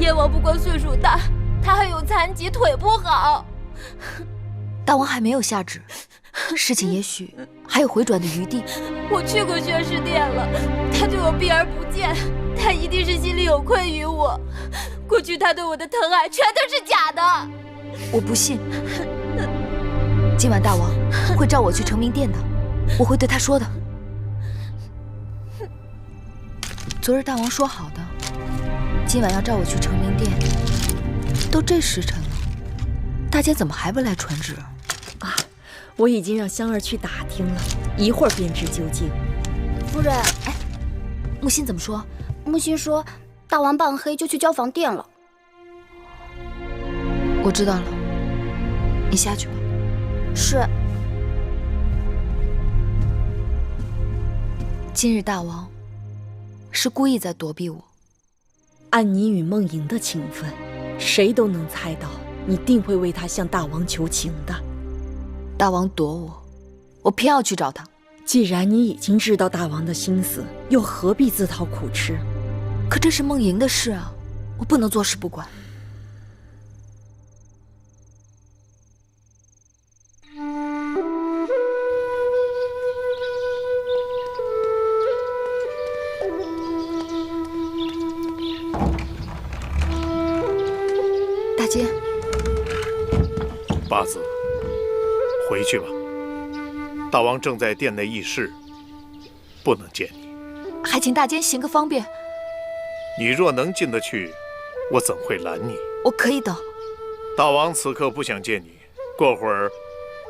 燕王不光岁数大，他还有残疾，腿不好。大王还没有下旨，事情也许还有回转的余地。我去过宣誓殿了，他对我避而不见，他一定是心里有愧于我。过去他对我的疼爱全都是假的。我不信。今晚大王会召我去成明殿的，我会对他说的。昨日大王说好的，今晚要召我去成明殿，都这时辰了，大家怎么还不来传旨？啊，我已经让香儿去打听了，一会儿便知究竟。夫人，哎，木心怎么说？木心说，大王半黑就去交房殿了。我知道了，你下去吧。是。今日大王是故意在躲避我。按你与梦莹的情分，谁都能猜到你定会为他向大王求情的。大王躲我，我偏要去找他。既然你已经知道大王的心思，又何必自讨苦吃？可这是梦莹的事啊，我不能坐视不管。大姐，八字，回去吧。大王正在殿内议事，不能见你。还请大监行个方便。你若能进得去，我怎会拦你？我可以等。大王此刻不想见你，过会儿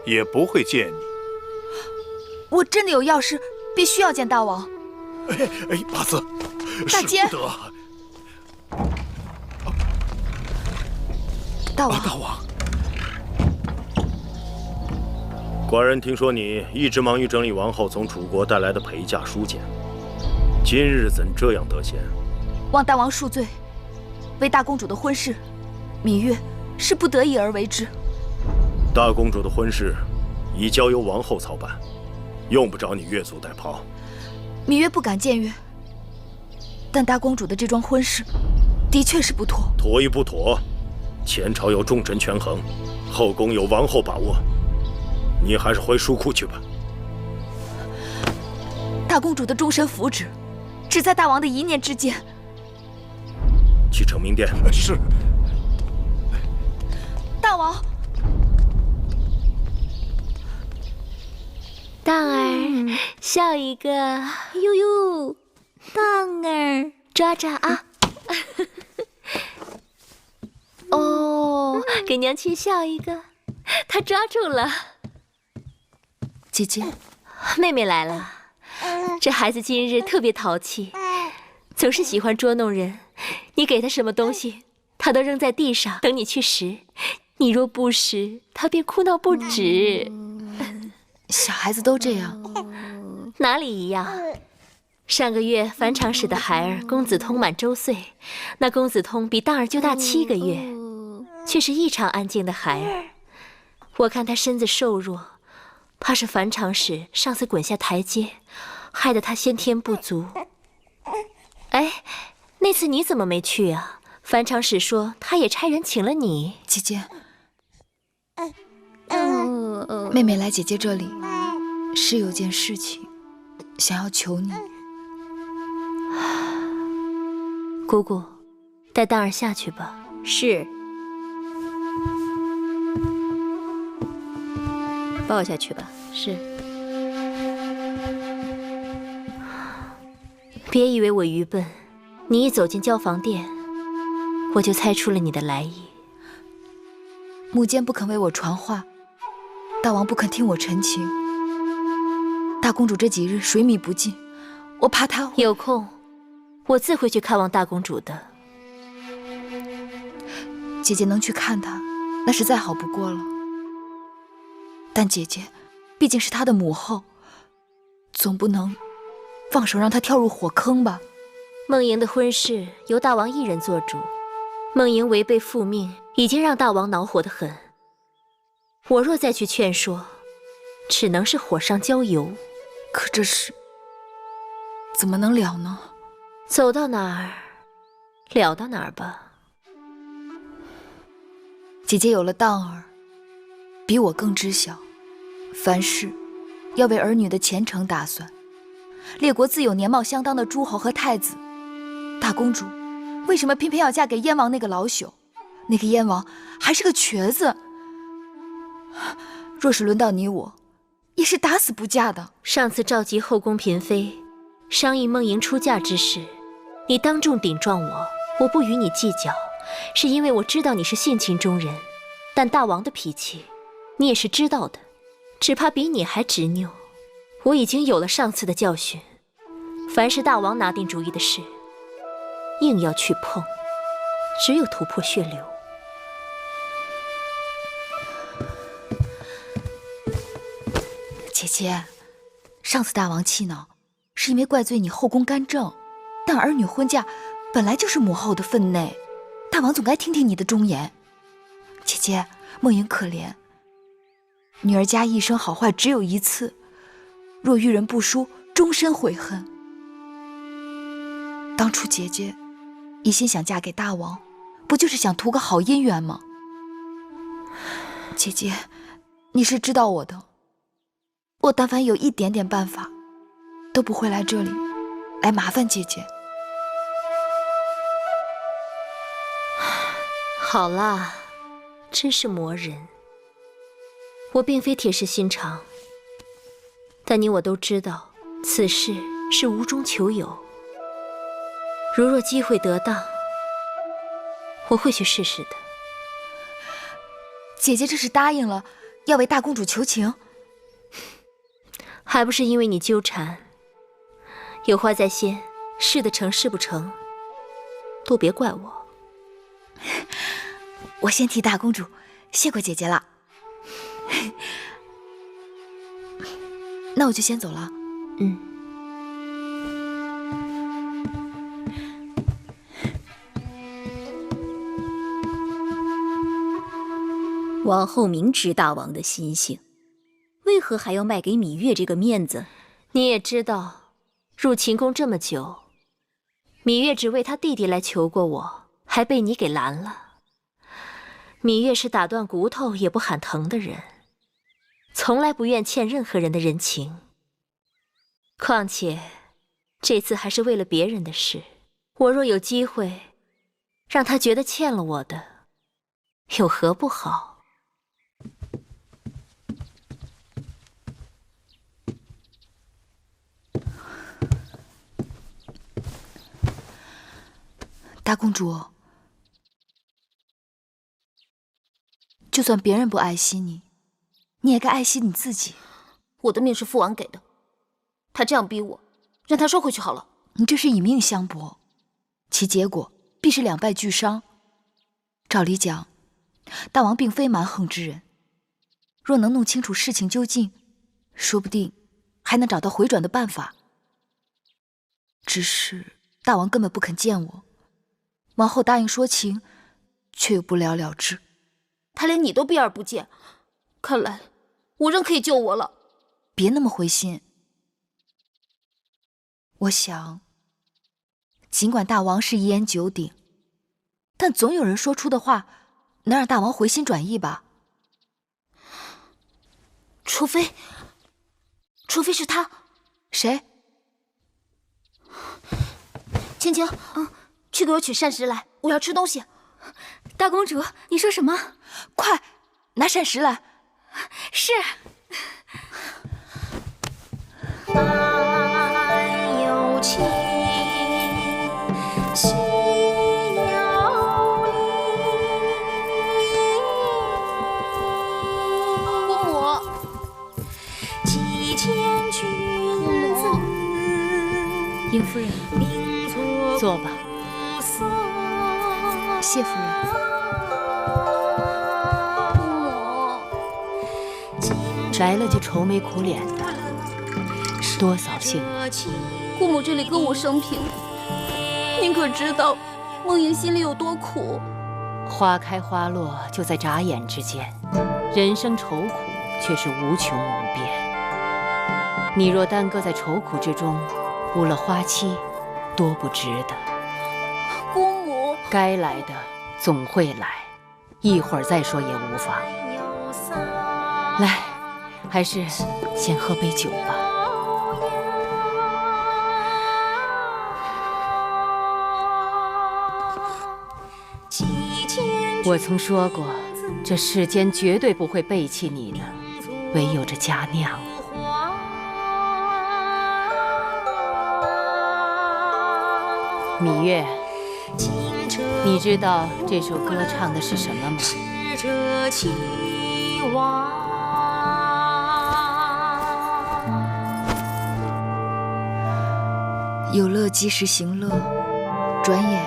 也不会见你。我真的有要事，必须要见大王。哎，八字，大监，使不得。大王，大王，寡人听说你一直忙于整理王后从楚国带来的陪嫁书简，今日怎这样得闲？望大王恕罪，为大公主的婚事，芈月是不得已而为之。大公主的婚事已交由王后操办，用不着你越俎代庖。芈月不敢僭越，但大公主的这桩婚事的确是不妥。妥与不妥，前朝有重臣权衡，后宫有王后把握，你还是回书库去吧。大公主的终身福祉，只在大王的一念之间。去成明殿。是。大王，荡儿，笑一个。呦呦，荡儿，抓抓啊！哦，给娘亲笑一个。她抓住了。姐姐，妹妹来了。这孩子今日特别淘气，总是喜欢捉弄人。你给他什么东西，他都扔在地上，等你去拾。你若不拾，他便哭闹不止。小孩子都这样。哪里一样？上个月樊长史的孩儿公子通满周岁，那公子通比荡儿就大7个月，却是异常安静的孩儿。我看他身子瘦弱，怕是樊长史上次滚下台阶，害得他先天不足。哎，那次你怎么没去啊？樊长史说他也差人请了你。姐姐，妹妹来姐姐这里是有件事情想要求你。姑姑，带荡儿下去吧。是。抱下去吧。是。别以为我愚笨，你一走进交房殿，我就猜出了你的来意。母监不肯为我传话，大王不肯听我陈情。大公主这几日水米不进，我怕她会……有空，我自会去看望大公主的。姐姐能去看她，那是再好不过了。但姐姐毕竟是她的母后，总不能放手让她跳入火坑吧？梦莹的婚事由大王一人做主，梦莹违背父命，已经让大王恼火得很。我若再去劝说，只能是火上浇油。可这事怎么能了呢？走到哪儿，了到哪儿吧。姐姐有了当儿，比我更知晓，凡事要为儿女的前程打算。列国自有年貌相当的诸侯和太子，大公主为什么偏偏要嫁给燕王那个老朽？那个燕王还是个瘸子。若是轮到你我，也是打死不嫁的。上次召集后宫嫔妃，商议梦莹出嫁之事，你当众顶撞我，我不与你计较，是因为我知道你是性情中人，但大王的脾气，你也是知道的，只怕比你还执拗。我已经有了上次的教训，凡是大王拿定主意的事，硬要去碰，只有突破血流。姐姐，上次大王气恼，是因为怪罪你后宫干政，但儿女婚嫁本来就是母后的分内，大王总该听听你的忠言。姐姐，梦莹可怜，女儿家一生好坏只有一次，若遇人不淑，终身悔恨。当初姐姐一心想嫁给大王，不就是想图个好姻缘吗？姐姐，你是知道我的，我但凡有一点点办法，都不会来这里来麻烦姐姐。好啦，真是磨人。我并非铁石心肠，但你我都知道，此事是无中求有。如若机会得当，我会去试试的。姐姐这是答应了要为大公主求情，还不是因为你纠缠。有话在先，试得成试不成，都别怪我。我先替大公主谢过姐姐了。那我就先走了。王后明知大王的心性，为何还要卖给芈月这个面子？你也知道，入秦宫这么久，芈月只为他弟弟来求过我，还被你给拦了。芈月是打断骨头也不喊疼的人，从来不愿欠任何人的人情。况且这次还是为了别人的事，我若有机会让他觉得欠了我的，有何不好？大公主，就算别人不爱惜你，你也该爱惜你自己。我的命是父王给的，他这样逼我，让他收回去好了。你这是以命相搏，其结果必是两败俱伤。照理讲，大王并非蛮横之人，若能弄清楚事情究竟，说不定还能找到回转的办法。只是大王根本不肯见我，王后答应说情，却又不了了之。他连你都避而不见，看来无人可以救我了。别那么灰心。我想，尽管大王是一言九鼎，但总有人说出的话能让大王回心转意吧。除非是他。谁？青青，去给我取膳食来，我要吃东西。大公主，你说什么？快拿膳食来。是。爱有情，心有灵。姑母，祭天君子，殷夫人，坐吧。谢夫人。来了就愁眉苦脸的，多扫兴。姑母这里歌舞升平，您可知道梦莹心里有多苦？花开花落就在眨眼之间，人生愁苦却是无穷无边。你若耽搁在愁苦之中，误了花期，多不值得。姑母，该来的总会来，一会儿再说也无妨。来，还是先喝杯酒吧。我曾说过，这世间绝对不会背弃你的，唯有这佳酿。芈月，你知道这首歌唱的是什么吗？有乐及时行乐，转眼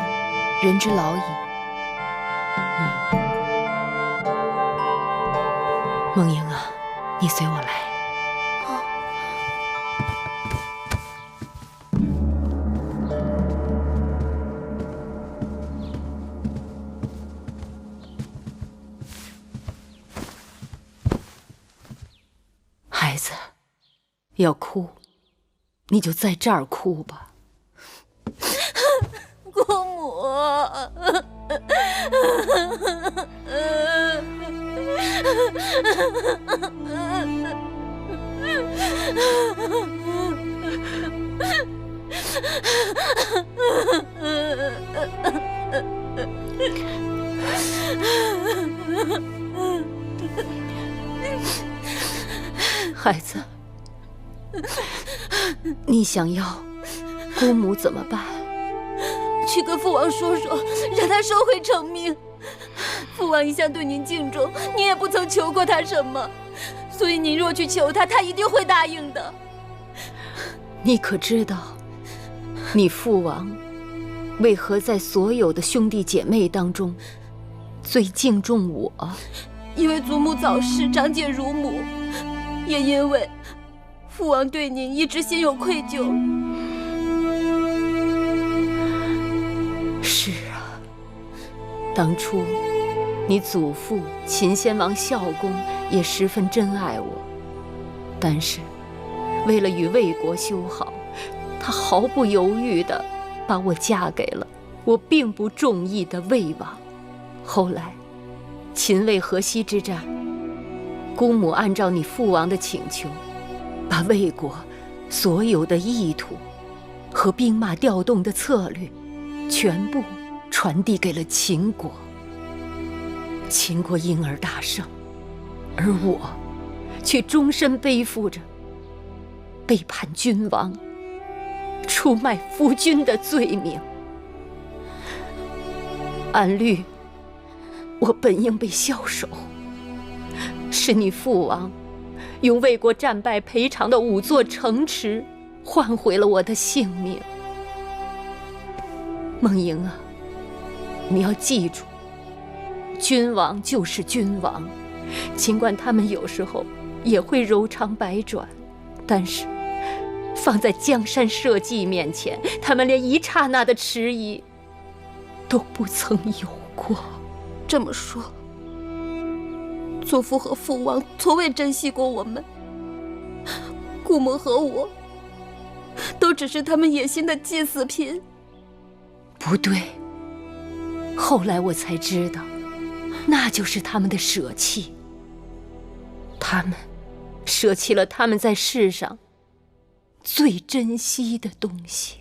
人之老矣。梦莹啊，你随我来。孩子，要哭，你就在这儿哭吧。姑母，孩子，你想要姑母怎么办？去跟父王说说，让他收回成命。父王一向对您敬重，你也不曾求过他什么，所以您若去求他，他一定会答应的。你可知道，你父王为何在所有的兄弟姐妹当中最敬重我？因为祖母早逝，长姐如母，也因为父王对您一直心有愧疚。是啊，当初你祖父秦先王孝公也十分珍爱我，但是为了与魏国修好，他毫不犹豫地把我嫁给了我并不中意的魏王。后来秦魏河西之战，姑母按照你父王的请求，把魏国所有的意图和兵马调动的策略全部传递给了秦国。秦国因而大胜，而我却终身背负着背叛君王、出卖夫君的罪名。按律，我本应被枭首，是你父王用魏国战败赔偿的5座城池换回了我的性命。梦莹啊，你要记住，君王就是君王，尽管他们有时候也会柔肠百转，但是放在江山社稷面前，他们连一刹那的迟疑都不曾有过。这么说，祖父和父王从未珍惜过我们，姑母和我都只是他们野心的祭祀品。不对，后来我才知道，那就是他们的舍弃。他们舍弃了他们在世上最珍惜的东西。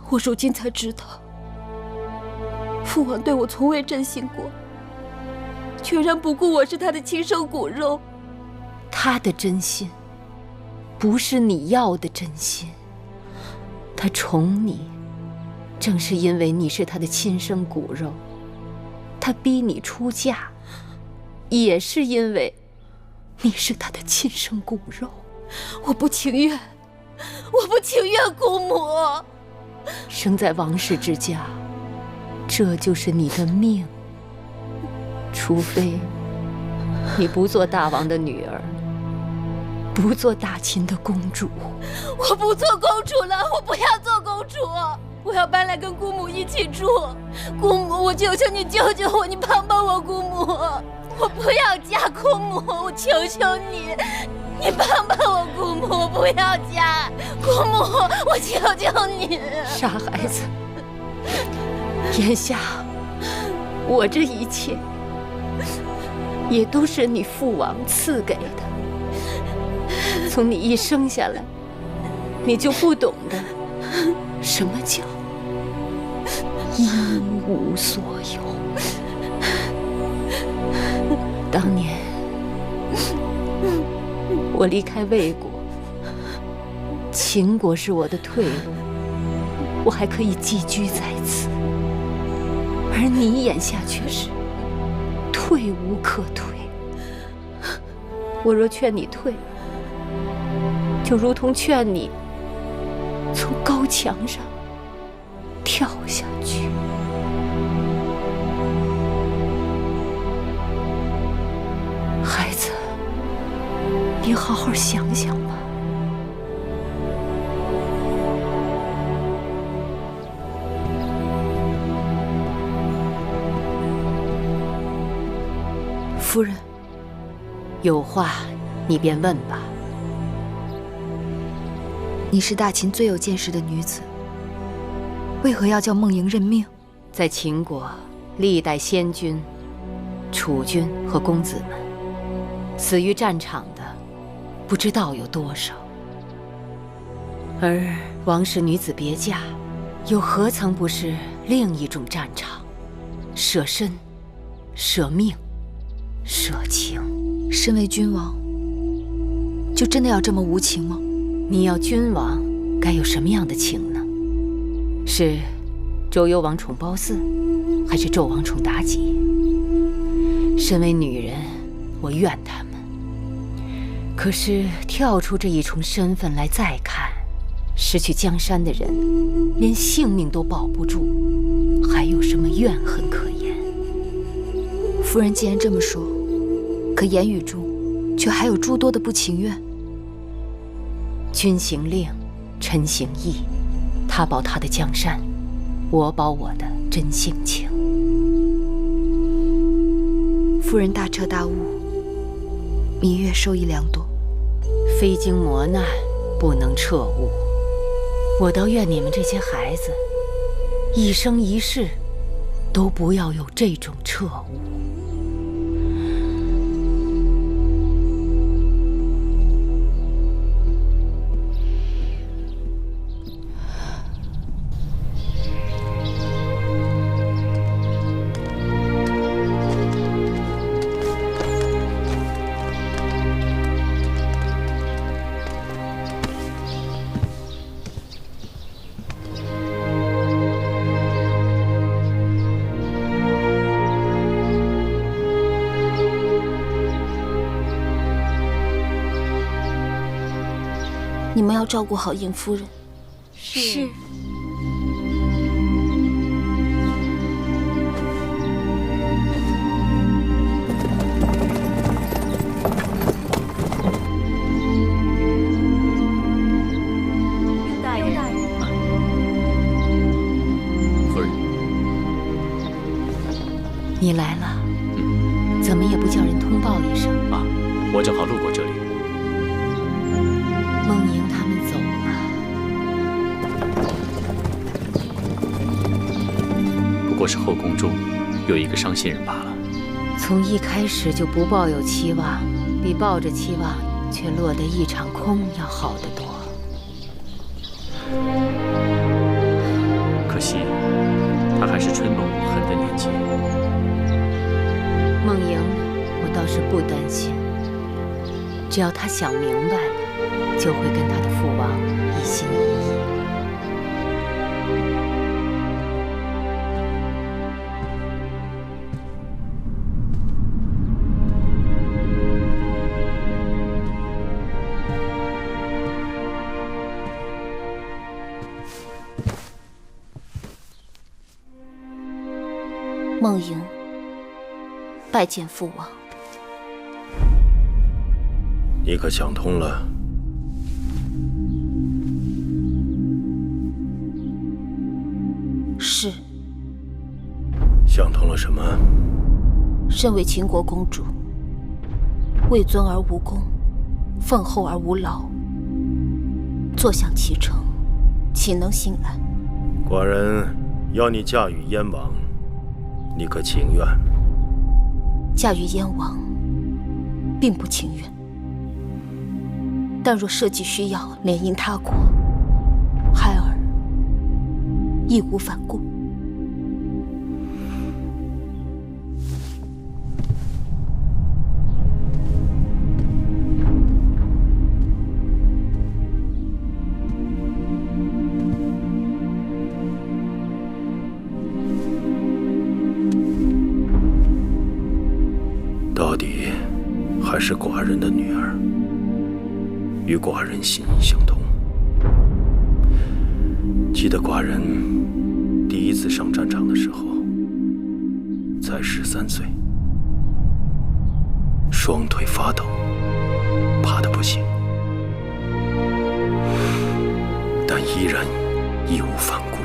我如今才知道，父王对我从未真心过，全然不顾我是他的亲生骨肉。他的真心不是你要的真心，他宠你正是因为你是他的亲生骨肉，他逼你出嫁也是因为你是他的亲生骨肉。我不情愿，我不情愿，姑母。生在王室之家，这就是你的命。除非你不做大王的女儿，不做大秦的公主。我不做公主了，我不要做公主，我要搬来跟姑母一起住。姑母，我求求你救救我，你帮帮我，姑母。我不要嫁，姑母，我求求你，你帮帮我，姑母，我不要嫁，姑母，我求求你。傻孩子，眼下我这一切也都是你父王赐给的。从你一生下来，你就不懂得什么叫一无所有。当年我离开魏国，秦国是我的退路，我还可以寄居在此。而你眼下却是退无可退。我若劝你退，就如同劝你从高墙上跳下去。孩子，你好好想想吧。夫人，有话你便问吧。你是大秦最有见识的女子，为何要叫孟莹认命？在秦国，历代先君、储君和公子们，死于战场的不知道有多少。而王室女子别嫁，又何曾不是另一种战场？舍身、舍命、舍情。身为君王，就真的要这么无情吗？你要君王该有什么样的情呢？是周幽王宠褒姒，还是纣王宠妲己？身为女人，我怨他们。可是跳出这一重身份来再看，失去江山的人连性命都保不住，还有什么怨恨可言？夫人既然这么说，可言语中却还有诸多的不情愿。君行令，臣行义，他保他的江山，我保我的真性情。夫人大彻大悟，芈月受益良多。非经磨难，不能彻悟。我倒愿你们这些孩子，一生一世都不要有这种彻悟。你们要照顾好尹夫人。是。大人，夫人，你来了，怎么也不叫人通报一声啊？我正好路过这里。孟莹他们走了，不过是后宫中有一个伤心人罢了。从一开始就不抱有期望，比抱着期望却落得一场空要好得多。可惜，他还是春梦无痕的年纪。孟莹，我倒是不担心，只要他想明白了，就会跟他的父王一心一意。孟莹，拜见父王。你可想通了？是。想通了什么？身为秦国公主，位尊而无功，奉厚而无劳，坐享其成，岂能心安？寡人要你驾驭燕王，你可情愿？嫁与燕王，并不情愿。但若社稷需要，联姻他国，孩儿义无反顾。到底还是寡人的女儿，与寡人心意相通。记得寡人第一次上战场的时候，才13岁，双腿发抖，怕得不行，但依然义无反顾。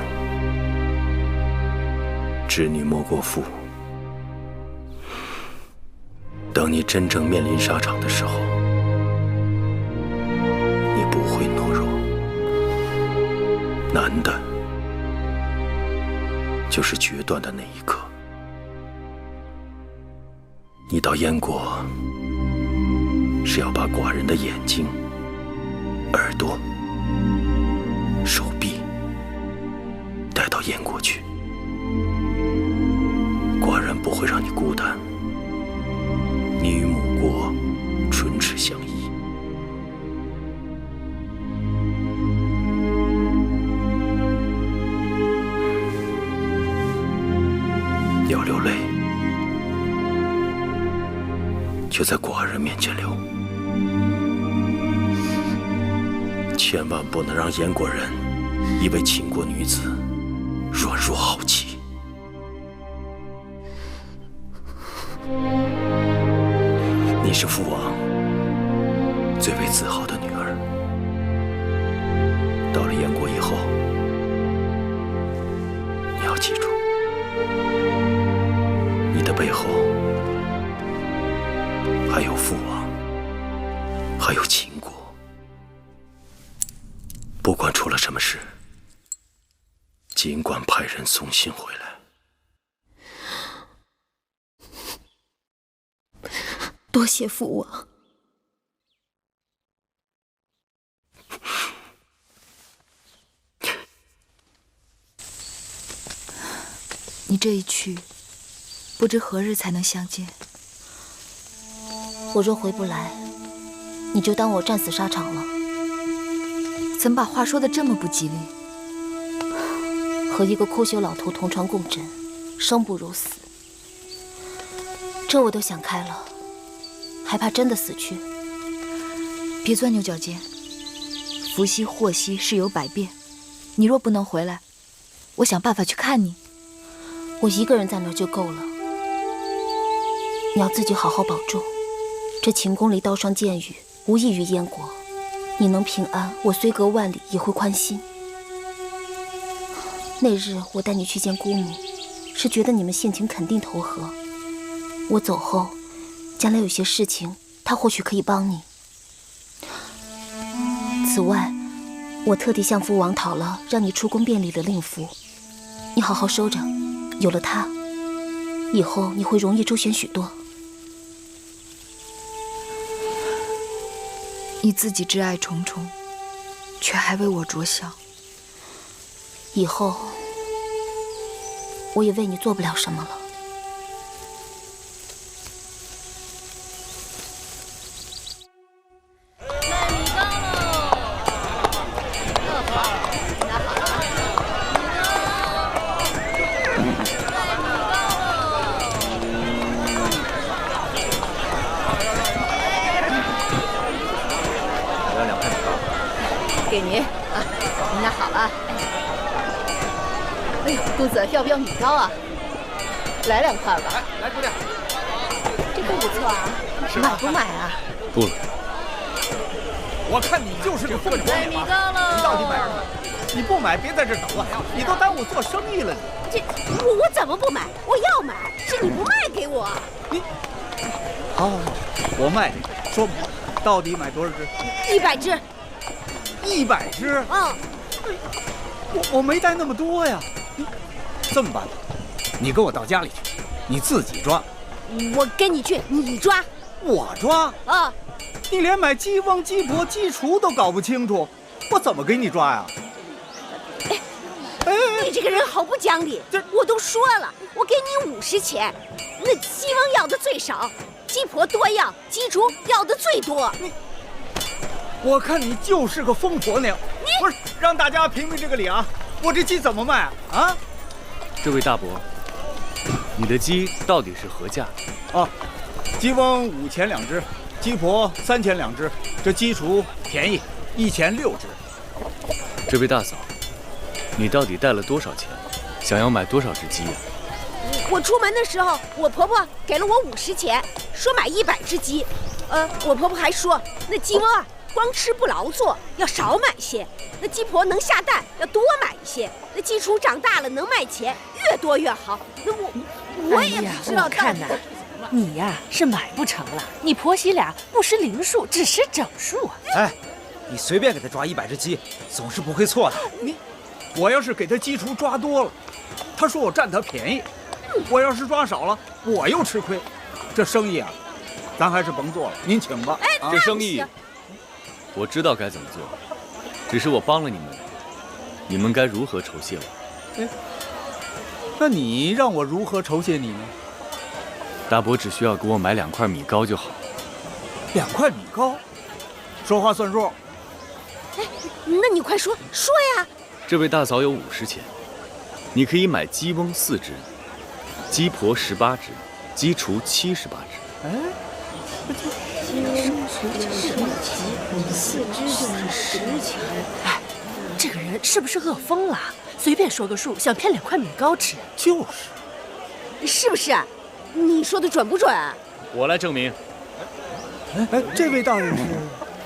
织女莫过父。等你真正面临沙场的时候，你不会懦弱。难的就是决断的那一刻。你到燕国是要把寡人的眼睛、耳朵、手臂带到燕国去。寡人不会让你孤单。你与母国唇齿相依。要流泪，就在寡人面前流，千万不能让燕国人以为秦国女子软弱好欺。你是父王最为自豪的女儿。到了燕国以后，你要记住，你的背后还有父王，还有秦国。不管出了什么事，尽管派人送信回来。多谢父王。你这一去，不知何日才能相见。我若回不来，你就当我战死沙场了。怎么把话说得这么不吉利？和一个枯朽老头同床共枕，生不如死。这我都想开了。还怕真的死去？别钻牛角尖。福兮祸兮，事有百变。你若不能回来，我想办法去看你。我一个人在那儿就够了。你要自己好好保重。这秦宫里刀伤剑雨，无益于燕国。你能平安，我虽隔万里也会宽心。那日我带你去见姑母，是觉得你们性情肯定投合。我走后，将来有些事情，她或许可以帮你。此外，我特地向父王讨了让你出宫便礼的令符，你好好收着。有了它，以后你会容易周旋许多。你自己挚爱重重，却还为我着想。以后，我也为你做不了什么了。给您啊，您拿好了。哎呦，公子要不要米糕啊？来2块吧。来，姑娘，这个不错啊，买不买啊？不了。我看你就是个混账！米糕喽！你到底买什么？你不买，别在这等了，你都耽误做生意了。我怎么不买？我要买，是你不卖给我。你哦，我卖你，说吧，到底买多少只？100只。100只？嗯。我没带那么多呀。这么办吧，你跟我到家里去，你自己抓。我跟你去，你抓。我抓？啊！你连买鸡翁、鸡婆、鸡雏都搞不清楚，我怎么给你抓呀？你这个人好不讲理！我都说了，我给你50钱，那鸡翁要的最少，鸡婆多要，鸡雏要的最多。我看你就是个疯婆娘！不是，让大家评评这个理啊！我这鸡怎么卖啊？这位大伯，你的鸡到底是何价？啊，鸡翁5钱2只，鸡婆3钱2只，这鸡雏便宜1钱6只。这位大嫂，你到底带了多少钱？想要买多少只鸡呀？我出门的时候，我婆婆给了我50钱，说买100只鸡。我婆婆还说，那鸡翁啊，光吃不劳作，要少买些；那鸡婆能下蛋，要多买一些；那鸡雏长大了能卖钱，越多越好。那我也不知道。我看呐，你呀是买不成了。你婆媳俩不识零数，只识整数啊！哎，你随便给他抓100只鸡，总是不会错的。我要是给他鸡雏抓多了，他说我占他便宜；我要是抓少了，我又吃亏。这生意啊，咱还是甭做了，您请吧。这生意我知道该怎么做，只是我帮了你们，你们该如何酬谢我？那你让我如何酬谢你呢？大伯只需要给我买2块米糕就好。2块米糕，说话算数。那你快说呀！这位大嫂有50钱，你可以买鸡翁4只，鸡婆18只，鸡雏78只。4只就是10钱。哎，这个人是不是饿疯了？随便说个数，想骗2块米糕吃。就是，是不是？你说的准不准？我来证明。这位大人是？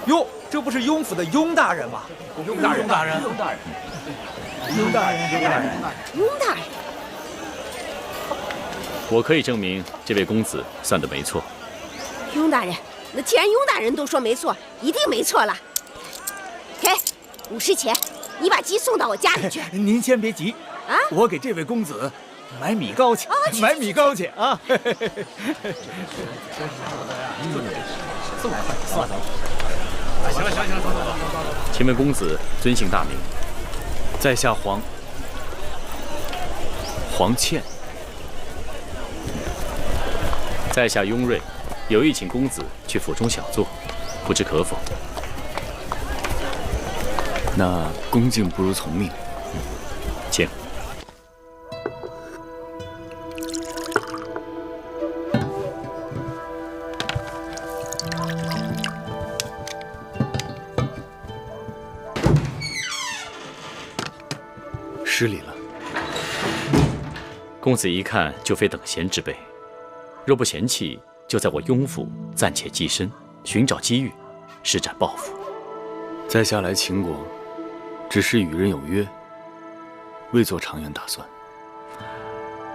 哟，这不是雍府的雍大人吗？雍大人。我可以证明这位公子算得没错。雍大人，那既然雍大人都说没错，一定没错了。给50钱，你把鸡送到我家里去。您先别急啊，我给这位公子买米糕去，买米糕去啊！行了，走。请问公子尊姓大名？在下黄倩。在下雍瑞，有意请公子去府中小坐，不知可否？那恭敬不如从命，请。失礼了。公子一看就非等闲之辈，若不嫌弃，就在我雍府暂且寄身，寻找机遇，施展抱负。在下来秦国，只是与人有约，未做长远打算。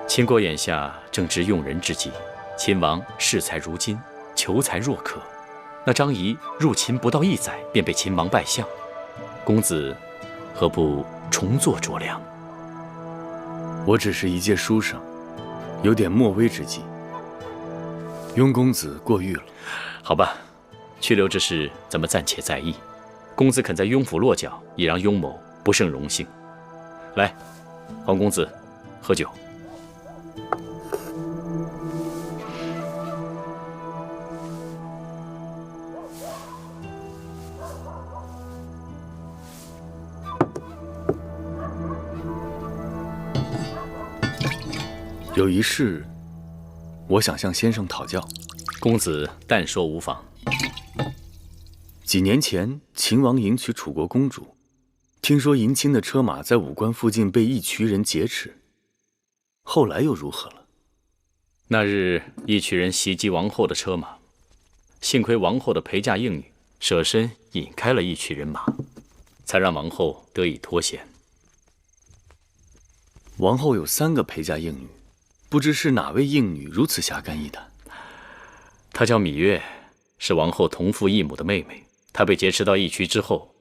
秦国眼下正值用人之际，秦王视财如金，求财若渴。那张仪入秦不到1载，便被秦王拜相。公子何不重做酌量？我只是一介书生，有点莫危之计。雍公子过誉了。好吧，去留之事咱们暂且再议。公子肯在雍府落脚，已让雍某不胜荣幸。来，黄公子，喝酒。有一事，我想向先生讨教。公子但说无妨。几年前，秦王迎娶楚国公主，听说迎亲的车马在武关附近被一群人劫持，后来又如何了？那日，一群人袭击王后的车马，幸亏王后的陪嫁应女舍身引开了一群人马，才让王后得以脱险。王后有3个陪嫁应女。不知是哪位应女如此侠肝义胆？她叫芈月，是王后同父异母的妹妹。她被劫持到义渠之后，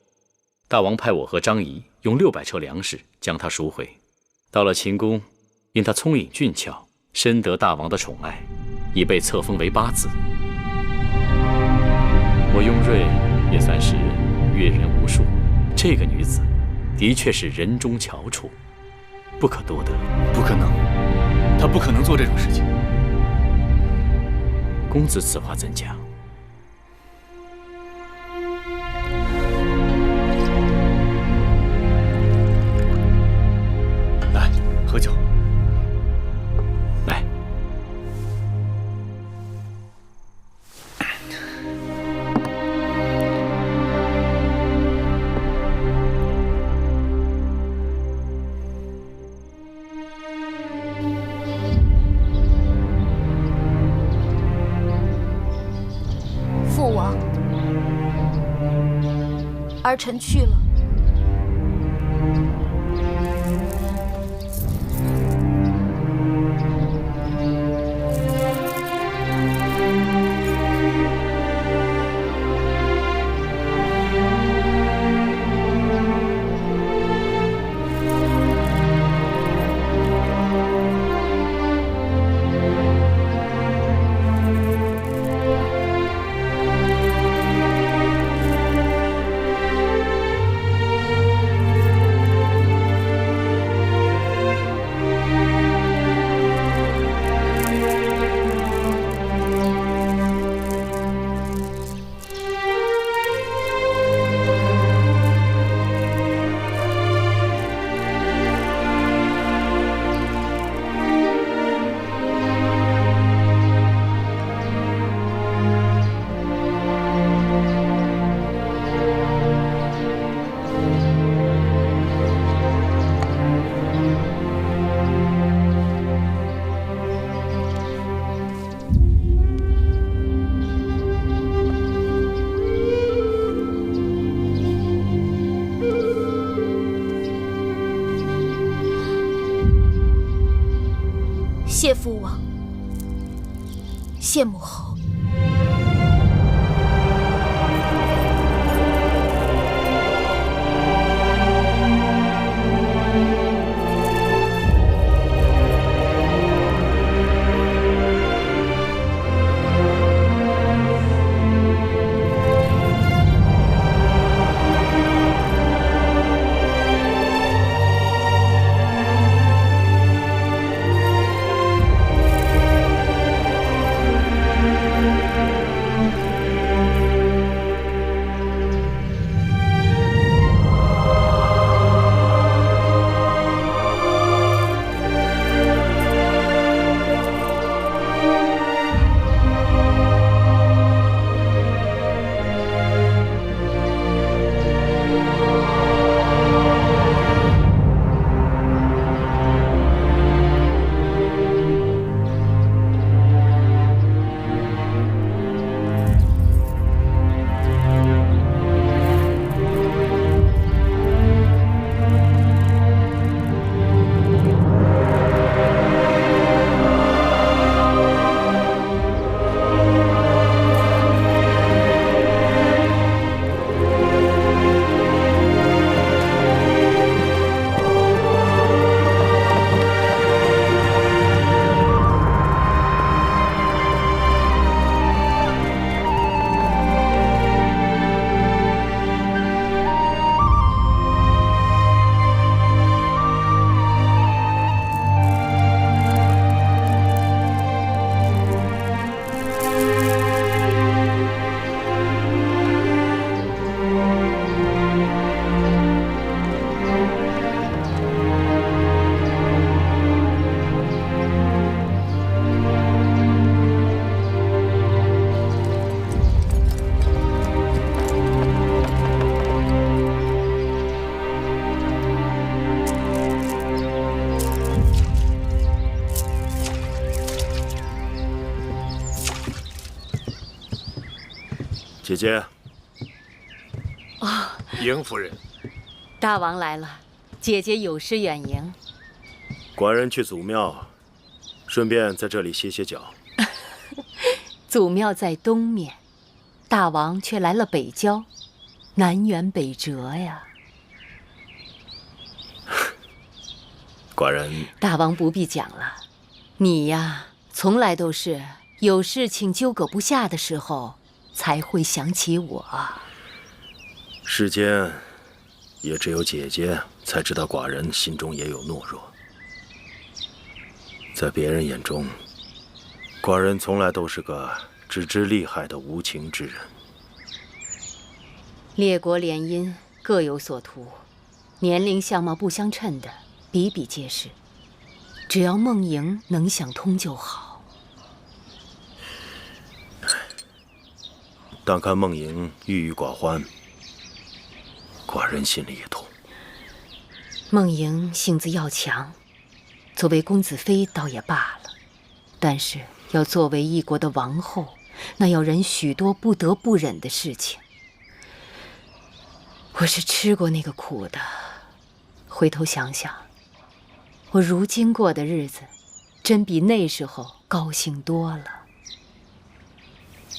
大王派我和张仪用600车粮食将她赎回。到了秦宫，因她聪颖俊俏，深得大王的宠爱，已被册封为八子。我雍瑞也算是阅人无数，这个女子的确是人中翘楚，不可多得。不可能，她不可能做这种事情。公子此话怎讲？来，喝酒。来。父王，儿臣去了。谢父王，谢母后。姐姐。哦，迎夫人。大王来了，姐姐有失远迎。寡人去祖庙，顺便在这里歇歇脚。祖庙在东面，大王却来了北郊，南辕北辙呀。寡人，大王不必讲了，你呀，从来都是有事情纠葛不下的时候，才会想起我。世间也只有姐姐才知道寡人心中也有懦弱。在别人眼中，寡人从来都是个只知利害的无情之人。列国联姻各有所图，年龄相貌不相称的比比皆是。只要梦莹能想通就好。但看梦莹郁郁寡欢，寡人心里也痛。梦莹性子要强，作为公子妃倒也罢了，但是要作为一国的王后，那要忍许多不得不忍的事情。我是吃过那个苦的，回头想想，我如今过的日子，真比那时候高兴多了。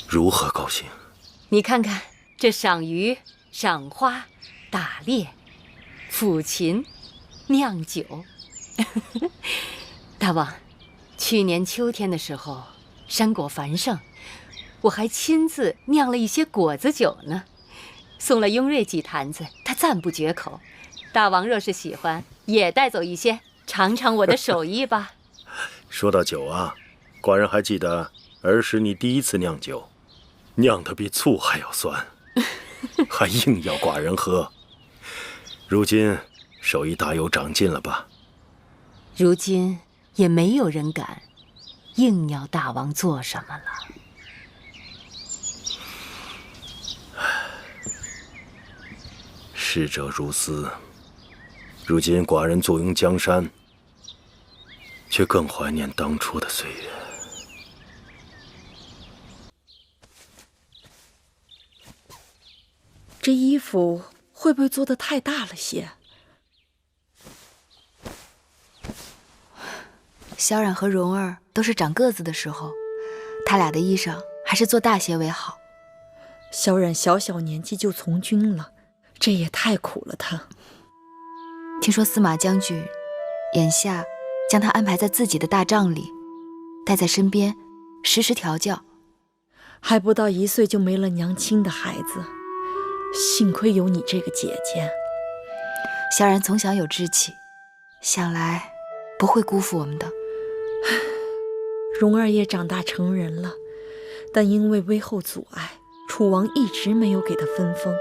如何高兴？你看看这赏鱼、赏花、打猎、抚琴、酿酒。大王，去年秋天的时候，山果繁盛，我还亲自酿了一些果子酒呢，送了雍瑞几坛子，他赞不绝口。大王若是喜欢，也带走一些，尝尝我的手艺吧。说到酒啊，寡人还记得儿时你第一次酿酒，酿得比醋还要酸，还硬要寡人喝。如今手艺大有长进了吧？如今也没有人敢硬要大王做什么了。逝者如斯，如今寡人坐拥江山，却更怀念当初的岁月。这衣服会不会做得太大了些？萧冉和蓉儿都是长个子的时候，他俩的衣裳还是做大些为好。萧冉小小年纪就从军了，这也太苦了他。听说司马将军眼下将他安排在自己的大帐里，带在身边，时时调教。还不到1岁就没了娘亲的孩子，幸亏有你这个姐姐。萧然从小有志气，想来不会辜负我们的。蓉儿也长大成人了，但因为威后阻碍，楚王一直没有给她分封。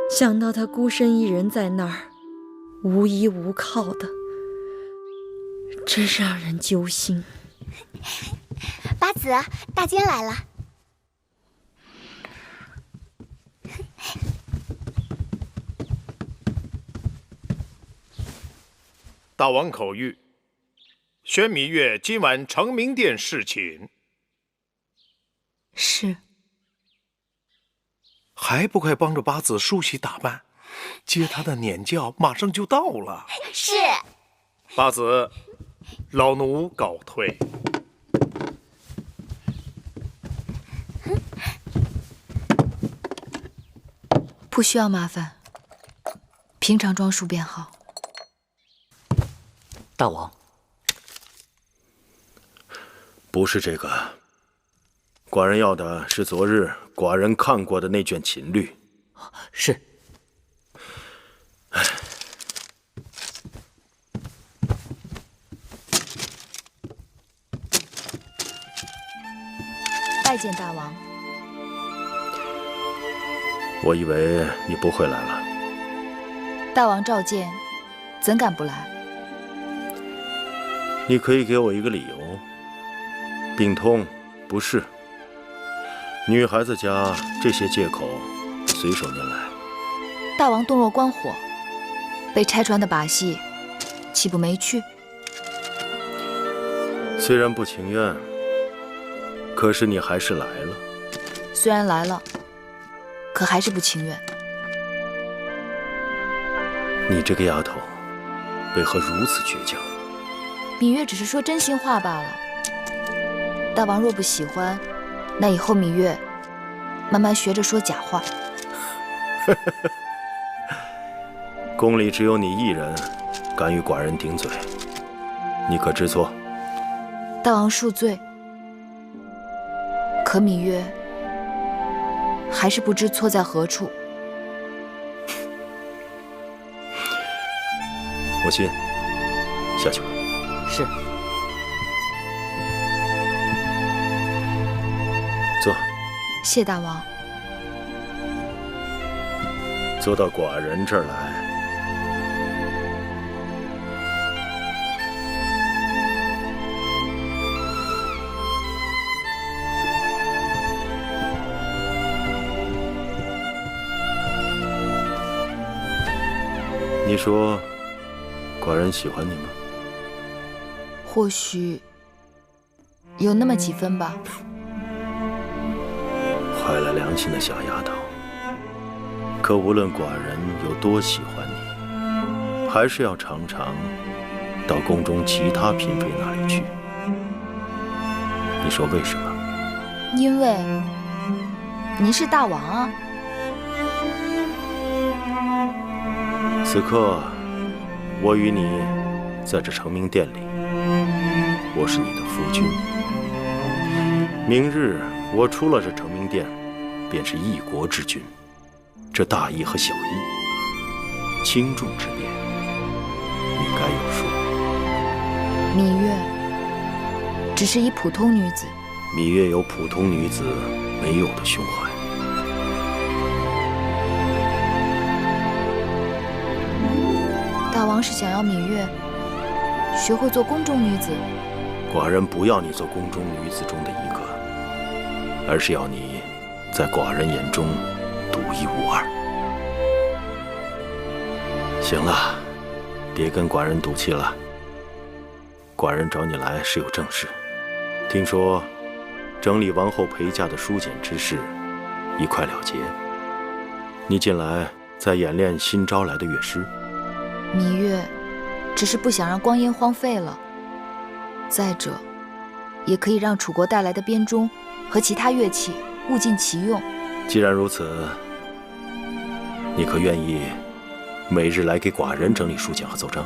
想到她孤身一人在那儿，无依无靠的，真让人揪心。八子，大坚来了。大王口谕，宣芈月今晚承明殿侍寝。是。还不快帮着八子梳洗打扮，接他的撵轿马上就到了。是。八子，老奴告退。不需要麻烦，平常装束便好。大王，不是这个，寡人要的是昨日寡人看过的那卷琴律。是。拜见大王。我以为你不会来了。大王召见，怎敢不来？你可以给我一个理由。病痛、不适，女孩子家这些借口随手拈来。大王洞若观火，被拆穿的把戏，岂不没趣？虽然不情愿，可是你还是来了。虽然来了，可还是不情愿。你这个丫头，为何如此倔强？芈月只是说真心话罢了。大王若不喜欢，那以后芈月慢慢学着说假话。宫里只有你一人敢与寡人顶嘴，你可知错？大王恕罪。可芈月还是不知错在何处。母亲，下去吧。是。坐。谢大王。坐到寡人这儿来。你说，寡人喜欢你吗？或许有那么几分吧。坏了良心的小丫头。可无论寡人有多喜欢你，还是要常常到宫中其他嫔妃那里去。你说为什么？因为您是大王啊。此刻，我与你在这承明殿里，我是你的夫君。明日我出了这承明殿，便是一国之君。这大义和小义、轻重之别，你该有数。芈月只是一普通女子。芈月有普通女子没有的胸怀。大王是想要芈月学会做宫中女子？寡人不要你做宫中女子中的一个，而是要你在寡人眼中独一无二。行了，别跟寡人赌气了。寡人找你来是有正事，听说整理王后陪嫁的书简之事已快了结，你近来在演练新招来的乐师。芈月只是不想让光阴荒废了，再者，也可以让楚国带来的编钟和其他乐器物尽其用。既然如此，你可愿意每日来给寡人整理书简和奏章？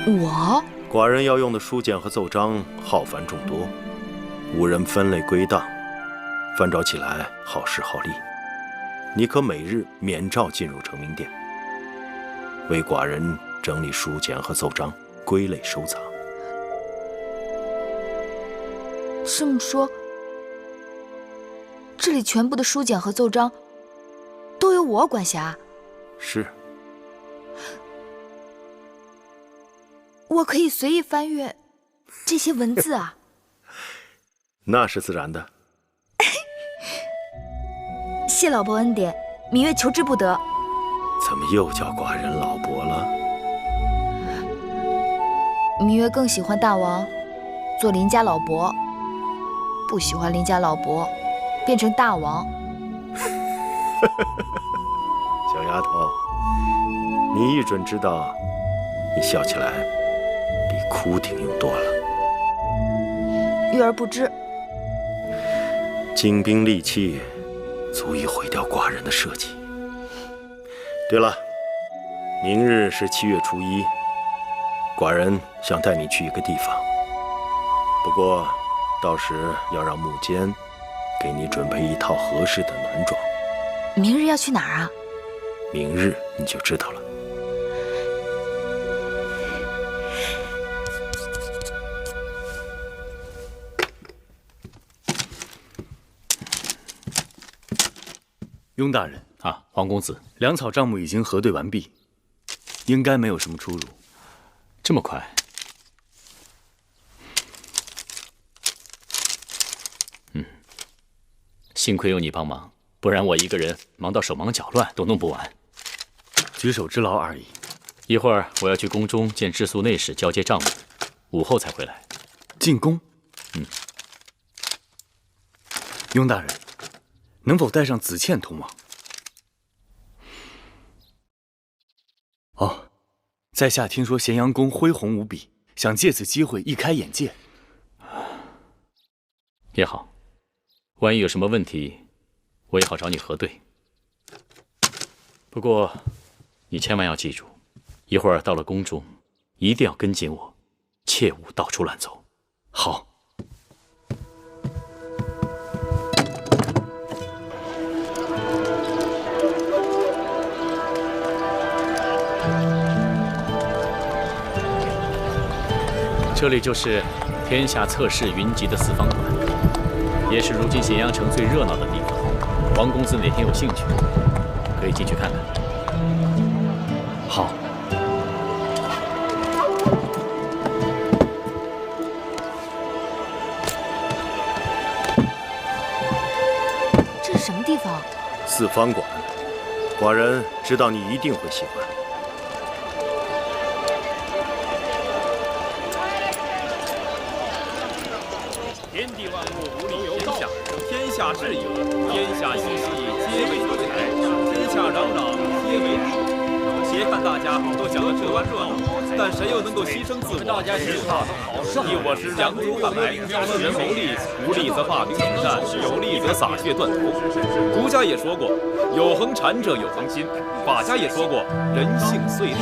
我？寡人要用的书简和奏章浩繁众多，无人分类归档，翻找起来耗时耗力。你可每日免召进入承明殿，为寡人整理书简和奏章，归类收藏。这么说，这里全部的书简和奏章都由我管辖？是。我可以随意翻阅这些文字啊？那是自然的。谢老伯恩典，芈月求之不得。怎么又叫寡人老伯了？芈月更喜欢大王做邻家老伯，不喜欢邻家老伯变成大王。小丫头，你一准知道，你笑起来比哭顶用多了。玉儿不知。精兵利器足以毁掉寡人的社稷。对了，明日是7月初1，寡人想带你去一个地方，不过到时要让木间给你准备一套合适的暖装。明日要去哪儿啊？明日你就知道了。雍大人啊，黄公子，粮草账目已经核对完毕，应该没有什么出入。这么快？幸亏有你帮忙，不然我一个人忙到手忙脚乱都弄不完。举手之劳而已。一会儿我要去宫中见治粟内史交接账目，午后才回来。进宫？雍大人，能否带上子倩同往？哦，在下听说咸阳宫恢宏无比，想借此机会一开眼界。也好，万一有什么问题，我也好找你核对。不过，你千万要记住，一会儿到了宫中，一定要跟紧我，切勿到处乱走。好。这里就是天下侧室云集的四方馆，也是如今咸阳城最热闹的地方。王公子哪天有兴趣，可以进去看看。好。这是什么地方？四方馆，寡人知道你一定会喜欢。天地万物无理有天下，天下至有，天下熙熙，皆为德才；天下攘攘，皆为利。且看大家都讲得这般热闹，但谁又能够牺牲自我？大家是以我师良州大来，使人谋利，无利则化兵平战，有利则洒血断头。儒家也说过，有恒禅者有恒心；法家也说过，人性遂利。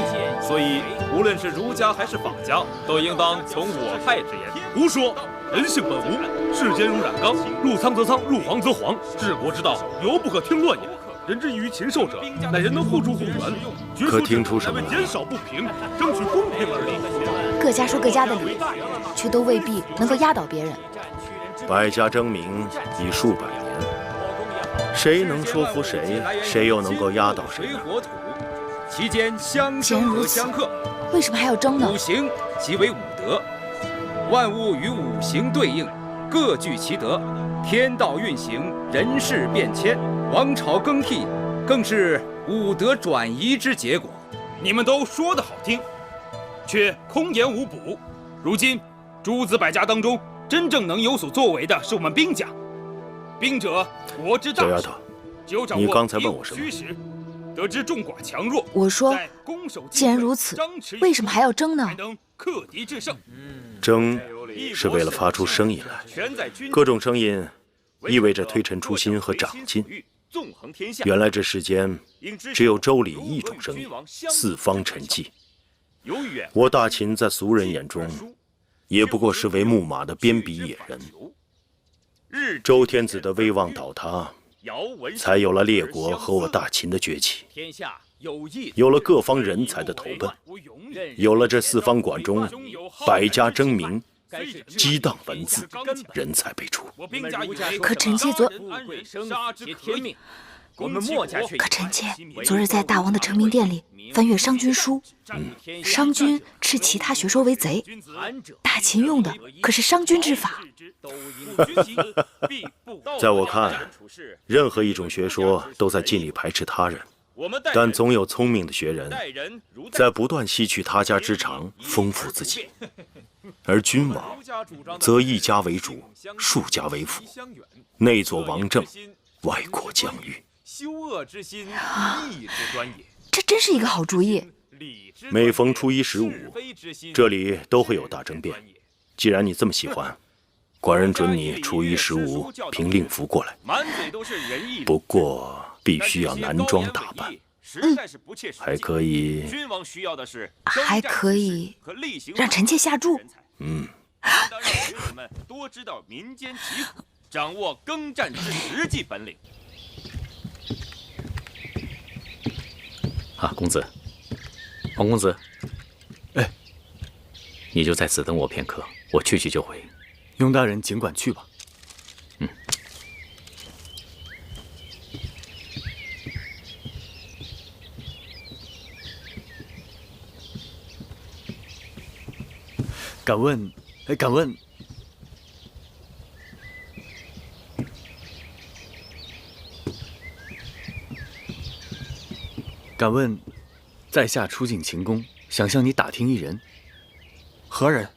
所以，无论是儒家还是法家，都应当从我派之言。胡说！人性本无，世间如染缸，入仓则仓，入黄则黄。治国之道，犹不可听乱也。人之异于禽兽者，乃人能互助互援。可听出什么来？减少不平，争取公平而立。各家说各家的理，却都未必能够压倒别人。百家争鸣已数百年，谁能说服谁，谁又能够压倒谁呢？其间相生和相克，为什么还要争呢？五行即为五德，万物与五行对应，各具其德。天道运行，人事变迁，王朝更替，更是五德转移之结果。你们都说得好听，却空言无补。如今诸子百家当中，真正能有所作为的是我们兵家。兵者，国之大事。小丫头，你刚才问我什么？得知众寡强弱。我说，既然如此，为什么还要争呢？克敌制胜。争是为了发出声音来，各种声音意味着推陈出新和长进。原来这世间只有周礼一种声音，四方陈迹。我大秦在俗人眼中，也不过是为木马的边鄙野人。周天子的威望倒塌，才有了列国和我大秦的崛起，有了各方人才的投奔，有了这四方馆中百家争鸣，激荡文字，人才辈出。可臣妾昨日在大王的成名殿里翻阅商君书，商君斥其他学说为贼，大秦用的可是商君之法。在我看，任何一种学说都在尽力排斥他人，但总有聪明的学人在不断吸取他家之长，丰富自己。而君王则一家为主，数家为辅，内佐王政，外扩疆域。这真是一个好主意。每逢初一15，这里都会有大争辩。既然你这么喜欢，寡人准你初一15凭令符过来。不过必须要男装打扮。还可以让臣妾下注。多知道民间疾苦，掌握耕战之实际本领。啊，公子，王公子，哎，你就在此等我片刻，我去就回。雍大人尽管去吧。敢问，敢问，在下初进秦宫，想向你打听一人。何人？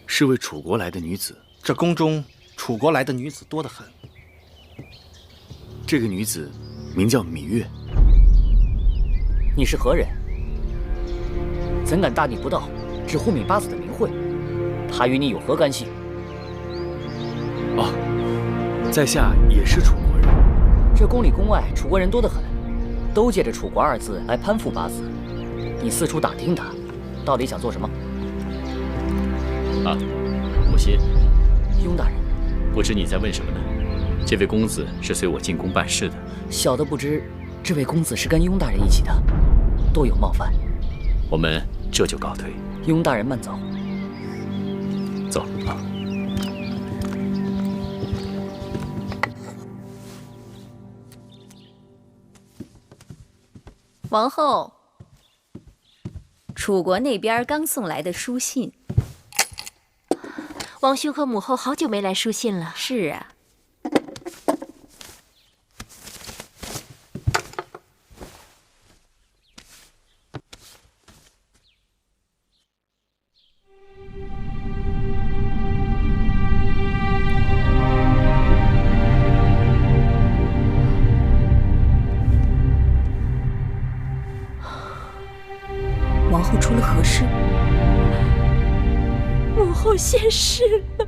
是位楚国来的女子。这宫中楚国来的女子多得很。这个女子名叫芈月。你是何人？怎敢大逆不道？直呼芈八子的名讳，他与你有何干系？哦，在下也是楚国人。这宫里宫外楚国人多得很，都借着楚国二字来攀附八子。你四处打听他，到底想做什么？啊，母亲。雍大人，不知你在问什么呢？这位公子是随我进宫办事的。小的不知，这位公子是跟雍大人一起的，多有冒犯。我们这就告退。雍大人慢走。走啊。王后，楚国那边刚送来的书信。王兄和母后好久没来书信了。是啊。王后出了何事？母后现世了。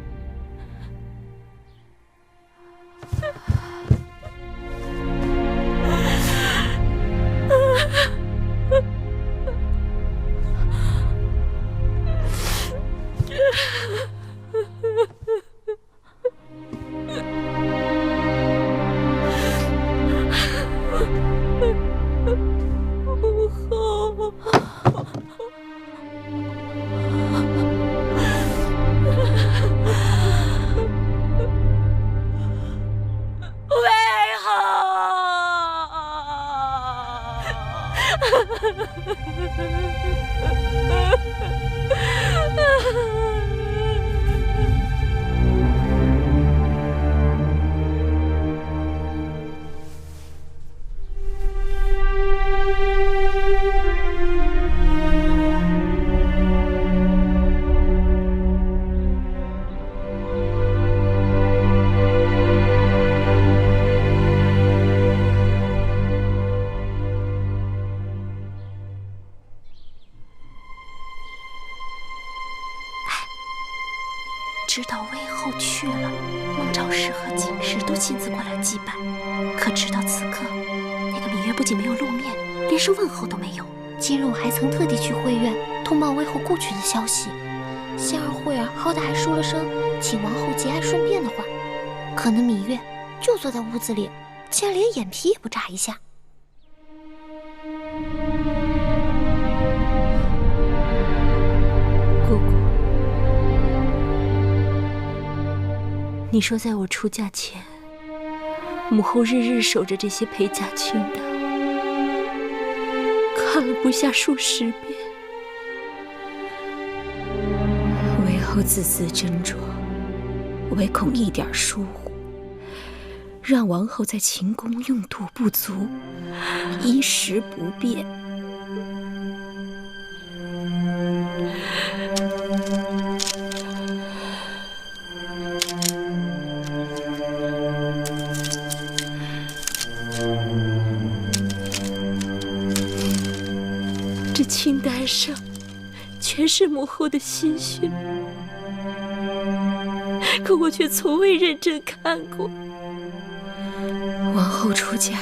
知道魏后去了，孟昭氏和景氏都亲自过来祭拜。可直到此刻，那个芈月不仅没有露面，连声问候都没有。今日我还曾特地去会院通报魏后故去的消息。仙儿慧儿好歹还说了声请王后节哀顺变的话，可那芈月就坐在屋子里，竟然连眼皮也不眨一下。姑姑，你说在我出嫁前，母后日日守着这些陪嫁裙的，看了不下数十遍。魏后字字斟酌，唯恐一点疏忽，让王后在秦宫用度不足，衣食不便。这清单上全是母后的心血，可我却从未认真看过。王后出嫁，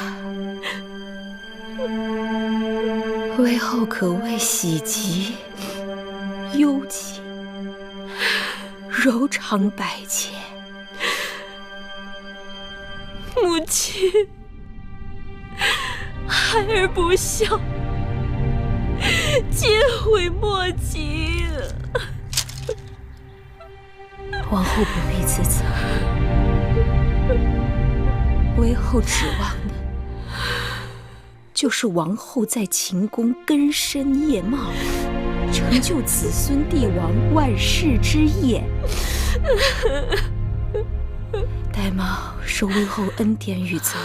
魏后可谓喜极忧戚，柔肠百结。母亲，孩儿不孝，皆悔莫及。王后不必自责，魏后指望的就是王后在秦宫根深叶茂，成就子孙帝王万世之业。戴瑁受魏后恩典与责，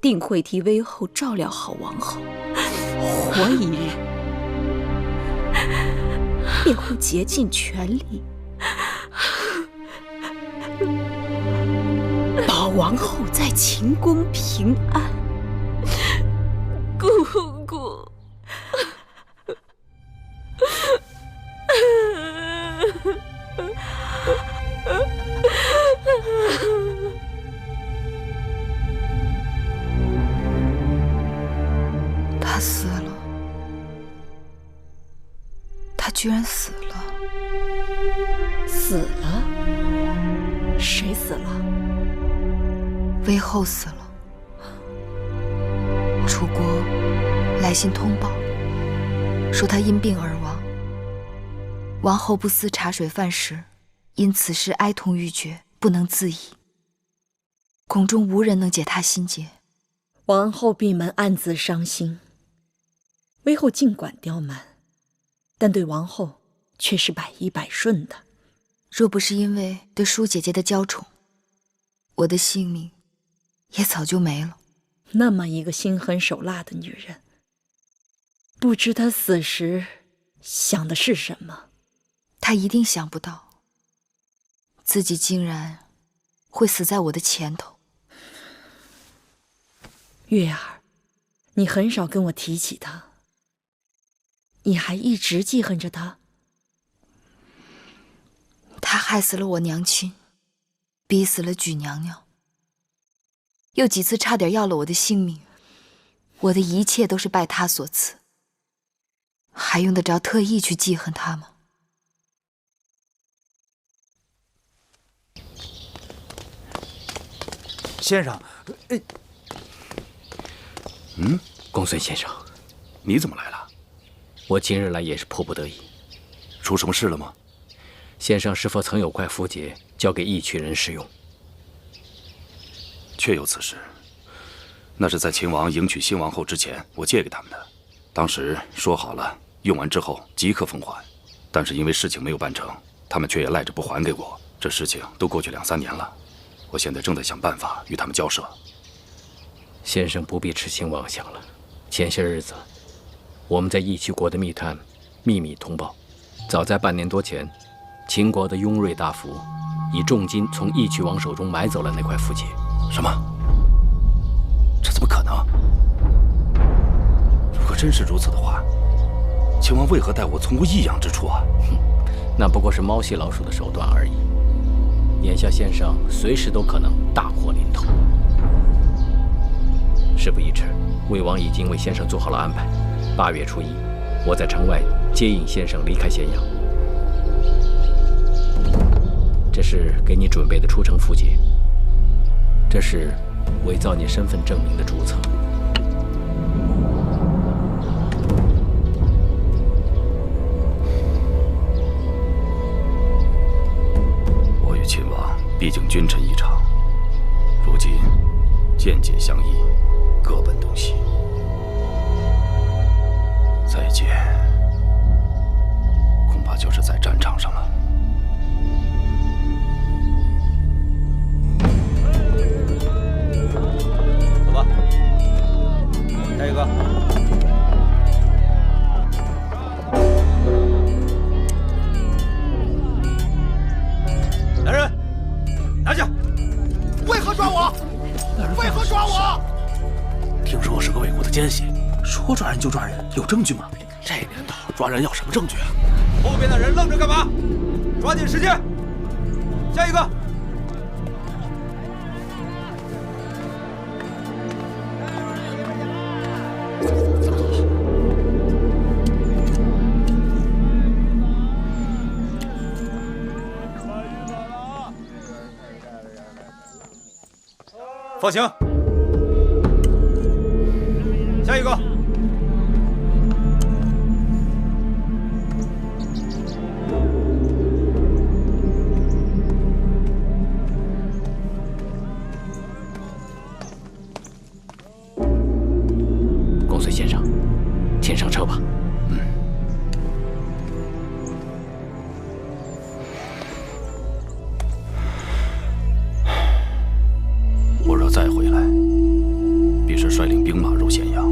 定会替魏后照料好王后，活一日便会竭尽全力保王后在秦宫平安。姑姑，他死了，他居然死了。死了？谁死了？魏后死了。楚国来信通报，说他因病而亡。王后不思茶水饭食，因此事哀痛欲绝，不能自已。宫中无人能解他心结。王后闭门暗自伤心。魏后尽管刁蛮，但对王后却是百依百顺的。若不是因为对舒姐姐的娇宠，我的性命也早就没了。那么一个心狠手辣的女人，不知她死时想的是什么。她一定想不到，自己竟然会死在我的前头。月儿，你很少跟我提起她，你还一直记恨着她？她害死了我娘亲，逼死了举娘娘，又几次差点要了我的性命。我的一切都是拜她所赐，还用得着特意去记恨她吗？先生，公孙先生，你怎么来了？我今日来也是迫不得已。出什么事了吗？先生是否曾有块符节交给义渠人使用？确有此事。那是在秦王迎娶新王后之前，我借给他们的。当时说好了，用完之后即刻奉还。但是因为事情没有办成，他们却也赖着不还给我。这事情都过去2、3年了，我现在正在想办法与他们交涉。先生不必痴心妄想了。前些日子，我们在义渠国的密探秘密通报，早在半年多前，秦国的雍瑞大夫以重金从义渠王手中买走了那块符节。什么？这怎么可能？如果真是如此的话，秦王为何待我从无异样之处啊？那不过是猫戏老鼠的手段而已。眼下先生随时都可能大祸临头。事不宜迟，魏王已经为先生做好了安排。8月初1，我在城外接应先生离开咸阳。这是给你准备的出城符节，这是伪造你身份证明的注册。我与秦王毕竟君臣一场，如今见解相异，各奔东西。再见，恐怕就是在战场上了。走吧，下一个。来人，拿下！为何抓我？为何抓我？听说我是个魏国的奸细，说抓人就抓人，有证据吗？这年头抓人要什么证据啊？后边的人愣着干嘛？抓紧时间！下一个。放行。下一个。公孙先生，请上车吧。我若再回来，必是率领兵马入咸阳，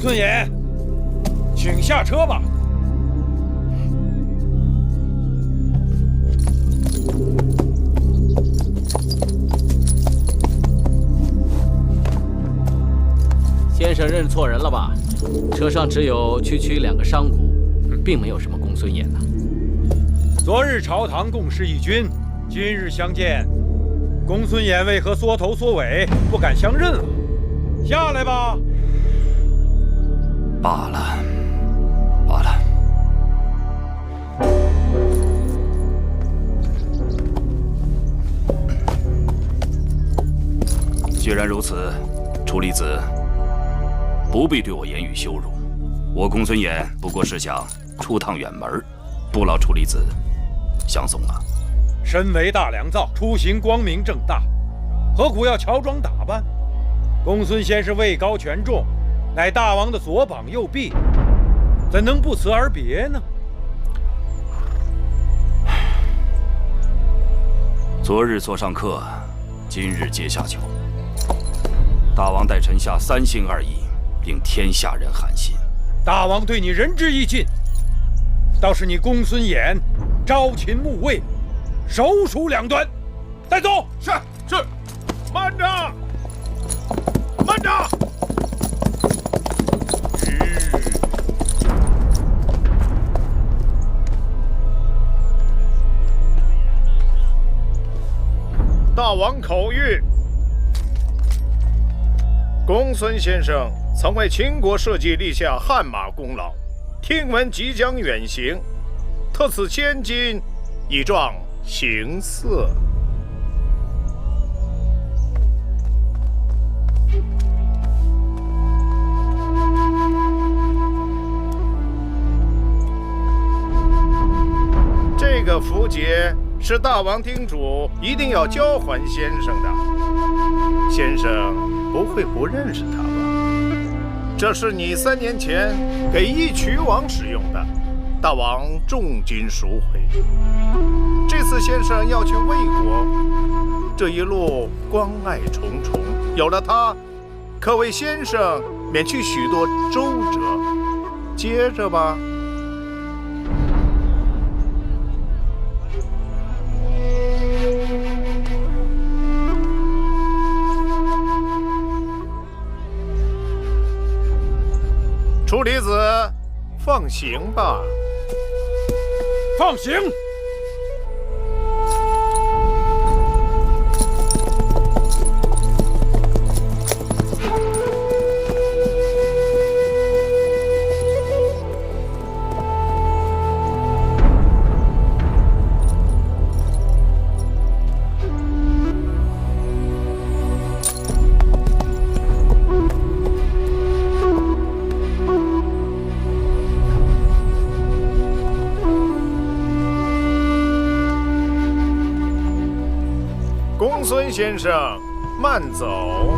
孙衍，请下车吧。先生认错人了吧？车上只有区区2个商贾，并没有什么公孙衍呐。昨日朝堂共事一军，今日相见，公孙衍为何缩头缩尾，不敢相认啊？下来吧。罢了，罢了。既然如此，楚离子不必对我言语羞辱。我公孙衍不过是想出趟远门，不劳楚离子相送啊。身为大良造，出行光明正大，何苦要乔装打扮？公孙先是位高权重，乃大王的左膀右臂，怎能不辞而别呢？昨日座上客，今日阶下囚。大王待臣下3心2意，令天下人寒心。大王对你仁至义尽，倒是你公孙衍朝秦暮魏，首鼠两端。带走。是。慢着，慢着。大王口谕。公孙先生曾为秦国社稷立下汗马功劳，听闻即将远行，特赐千金以壮行色。这个符节是大王叮嘱一定要交还先生的，先生不会不认识他吧？这是你3年前给义渠王使用的，大王重金赎回。这次先生要去魏国，这一路关爱重重，有了它，可为先生免去许多周折。接着吧。楚离子，放行吧。放行。公孙先生，慢走。